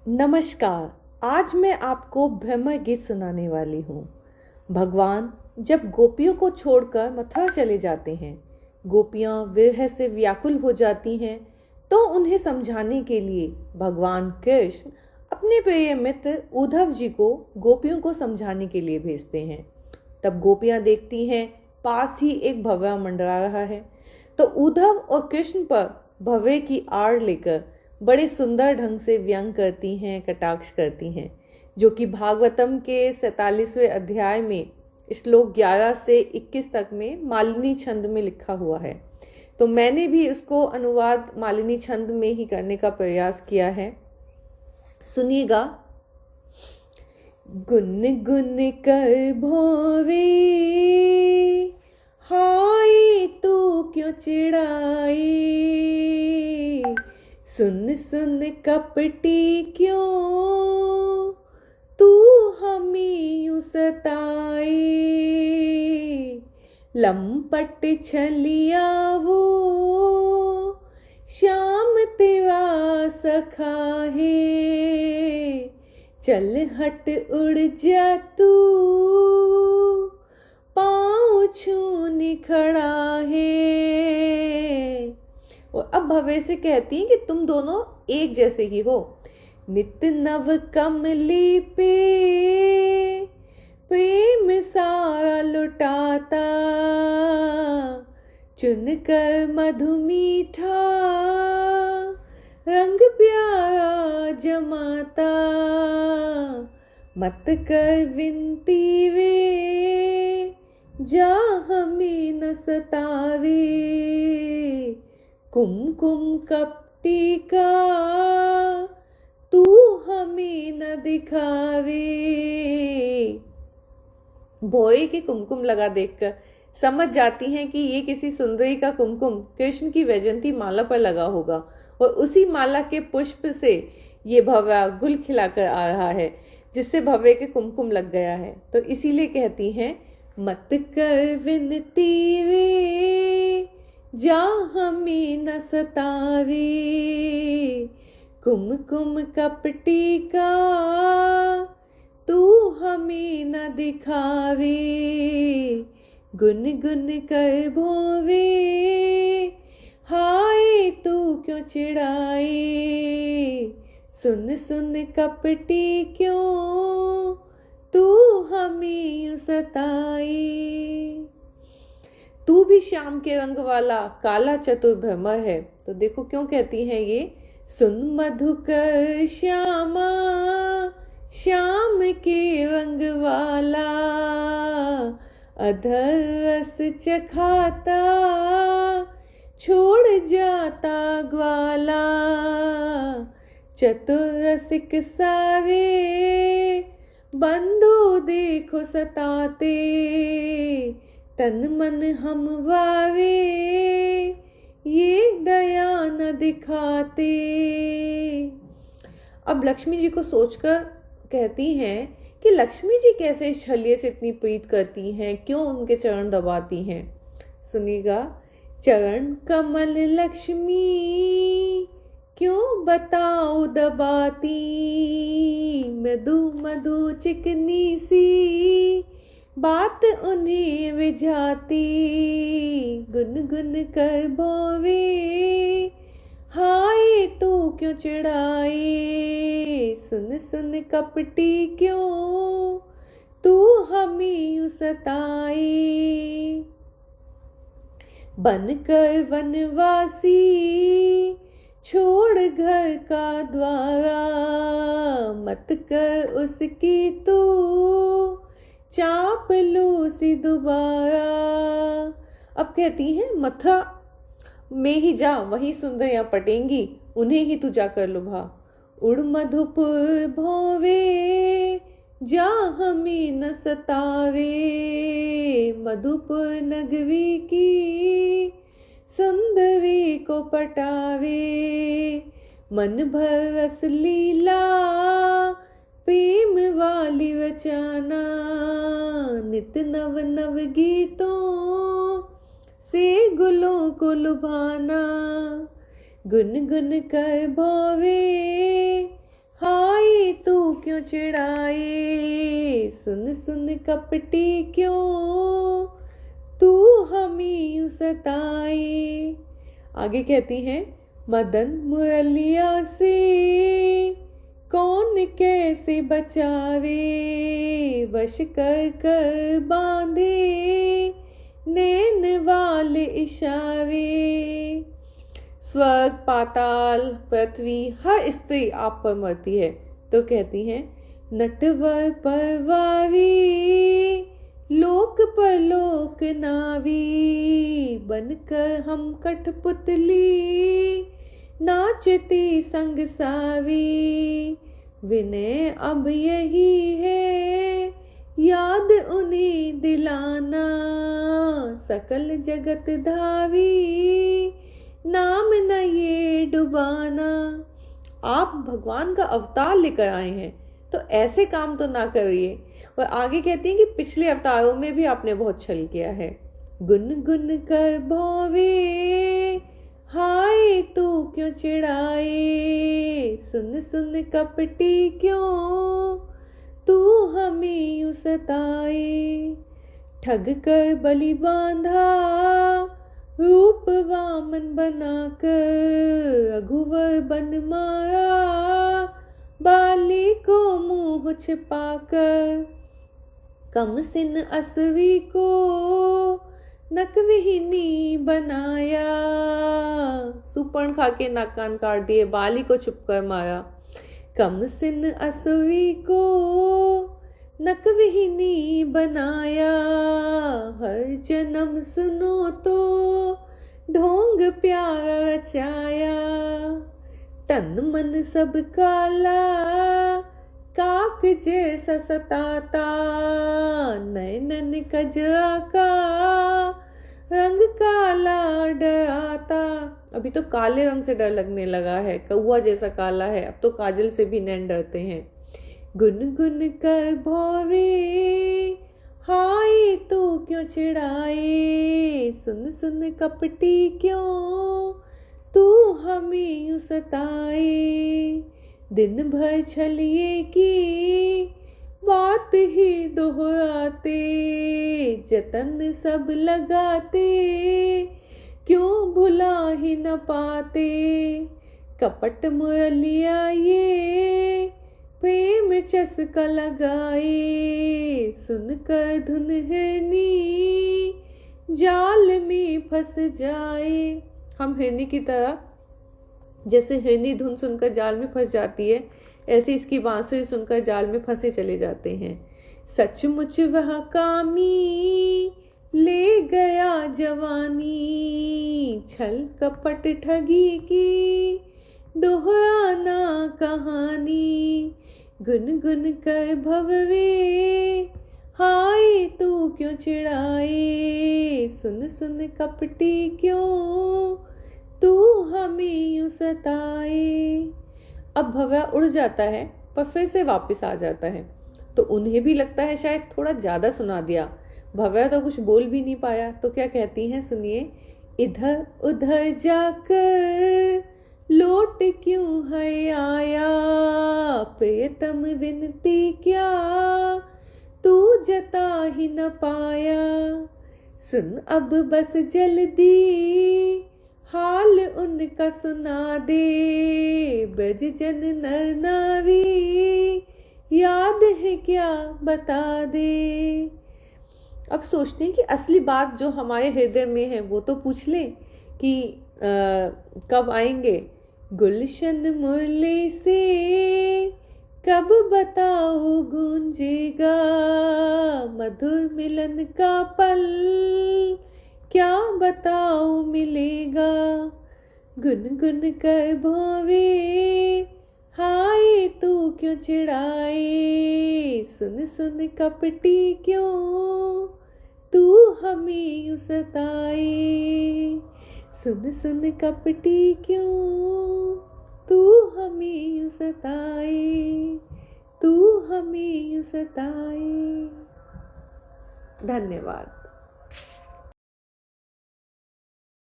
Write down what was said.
नमस्कार। आज मैं आपको भ्रमर गीत सुनाने वाली हूँ। भगवान जब गोपियों को छोड़कर मथुरा चले जाते हैं, गोपियाँ विरह से व्याकुल हो जाती हैं, तो उन्हें समझाने के लिए भगवान कृष्ण अपने प्रिय मित्र उद्धव जी को गोपियों को समझाने के लिए भेजते हैं। तब गोपियाँ देखती हैं पास ही एक भंवरा मंडरा रहा है, तो उद्धव और कृष्ण पर भंवरे की आड़ लेकर बड़े सुंदर ढंग से व्यंग करती हैं, कटाक्ष करती हैं, जो कि भागवतम के 47वें अध्याय में श्लोक 11 से 21 तक में मालिनी छंद में लिखा हुआ है। तो मैंने भी उसको अनुवाद मालिनी छंद में ही करने का प्रयास किया है। सुनिएगा। गुन गुन कर भोवे, हाय तू क्यों चिढ़ाई, सुन सुन कपटी क्यों तू हमें यूं सताए, लंपट छलिया वो श्याम तेरा सखा है, चल हट उड़ जा तू पाँव छूने खड़ा है। और अब भंवरे से कहती हैं कि तुम दोनों एक जैसे ही हो। नित नव कमली पे प्रेम सारा लुटाता, चुन कर मधु मीठा रंग प्यारा जमाता, मत कर विनती वे जा हमें न सतावे, कुमकुम कपटी का तू हमें न दिखावे। भोए के कुमकुम लगा देखकर समझ जाती हैं कि ये किसी सुंदरी का कुमकुम कृष्ण की वैजयंती माला पर लगा होगा, और उसी माला के पुष्प से ये भंवरा गुल खिलाकर आ रहा है, जिससे भंवरे के कुमकुम लग गया है। तो इसीलिए कहती हैं, मत कर विनती वे जा हमें न सतावे, कुमकुम कपटी का तू हमें न दिखावे, गुन गुन कर भोवे हाय तू क्यों चिढ़ाए, सुन सुन कपटी क्यों तू हमें सताए। तू भी श्याम के रंग वाला काला चतुर भ्रमर है। तो देखो क्यों कहती हैं ये, सुन मधुकर श्यामा श्याम के रंग वाला, अधर रस चखाता छोड़ जाता ग्वाला, चतुर रसिक सारे बंधु देखो सताते, तन मन हम वावे ये दया न दिखाते। अब लक्ष्मी जी को सोचकर कहती हैं कि लक्ष्मी जी कैसे इस छलिए से इतनी प्रीत करती हैं, क्यों उनके चरण दबाती हैं। सुनिएगा। चरण कमल लक्ष्मी क्यों बताओ दबाती, मधु मधु चिकनी सी बात उन्हें विझाती, गुन गुन कर भोवे हाय तू क्यों चिढ़ाए, सुन सुन कपटी क्यों तू हमें सताए, बन कर वनवासी छोड़ घर का द्वारा, मत कर उसकी तू चापलूसी दोबारा। अब कहती हैं मथुरा में ही जा, वही सुंदरियां पटेंगी, उन्हें ही तू जाकर लुभा, उड़ मधुपुर भोवे जा हमें न सतावे, मधुपुर नगरी की सुंदरी को पटावे, मन भर रस लीला प्रेम वाली रचाना, नित नव नव गीतों से गुलों को लुभाना, गुन गुन कर भोवे हाय क्यों चिढ़ाए, सुन सुन कपटी क्यों तू हमें यूं सताए। आगे कहती हैं, मदन मुरलिया से कौन कैसे बचावे, वश कर कर बांधे नैन वाले इशारे। स्वर्ग पाताल पृथ्वी हर स्त्री आप पर मरती है तो कहती हैं, नटवर परवारी लोक पर लोक नावी, बनकर हम कठपुतली नाचती संग सावी। विनय अब यही है याद उन्हें दिलाना, सकल जगत धावी नाम न ये डुबाना। आप भगवान का अवतार लेकर आए हैं तो ऐसे काम तो ना करिए। और आगे कहती हैं कि पिछले अवतारों में भी आपने बहुत छल किया है। गुन गुन कर भोवे हाय तू क्यों चिढ़ाए, सुन सुन कपटी क्यों तू हमें यूं सताए। ठग कर बलि बांधा रूप वामन बनाकर, रघुवर बन मारा बाली को मुँह छिपाकर। कम सिन असवी को नकविहीनी बनाया, सुपर्ण खा के नाक कान काट दिए, बाली को छुप कर मारा। कम सिन असवी को नकविहीनी बनाया, हर जन्म सुनो तो ढोंग प्यारा रचाया। तन मन सब काला काक जैसा सताता, नैनन कजरा का रंग काला डराता। अभी तो काले रंग से डर लगने लगा है, कौआ जैसा काला है, अब तो काजल से भी नैन डरते हैं। गुन गुन कर भौरे हाय तू क्यों चिढ़ाए, सुन सुन कपटी क्यों तू हमें यूं सताए। दिन भर छलिए की बात ही दोहराते, जतन सब लगाते क्यों भुला ही न पाते। कपट मुरलिया ये प्रेम चस्का लगाए, सुनकर धुन हिरनी जाल में फंस जाए। हम हिरनी की तरह, जैसे हिरनी धुन सुनकर जाल में फंस जाती है, ऐसे इसकी बांसुरी सुनकर जाल में फंसे चले जाते हैं। सचमुच वह कामी ले गया जवानी, छल कपट ठगी की दोहराना कहानी। गुन गुन कर भवरे हाय तू क्यों चिढ़ाए, सुन सुन कपटी क्यों तू हमें यूं सताए। अब भव्या उड़ जाता है पर फिर से वापस आ जाता है, तो उन्हें भी लगता है शायद थोड़ा ज़्यादा सुना दिया। भव्या तो कुछ बोल भी नहीं पाया, तो क्या कहती हैं सुनिए। इधर उधर जाकर लौट क्यों है आया, प्रियतम विनती क्या तू जता ही न पाया। सुन अब बस जल्दी हाल उनका सुना दे, ब्रज जन नर नारी याद है क्या बता दे। अब सोचते हैं कि असली बात जो हमारे हृदय में है वो तो पूछ लें कि कब आएंगे। गुलशन मुरली से कब बताओ गूंजेगा, मधुर मिलन का पल क्या बताओ मिलेगा। गुन गुन कर भोवे हाय तू क्यों चिढ़ाए, सुन सुन कपटी क्यों तू हमें यूं सताए। सुन सुन कपटी क्यों तू हमें यूं सताए, तू हमें यूं सताए। धन्यवाद।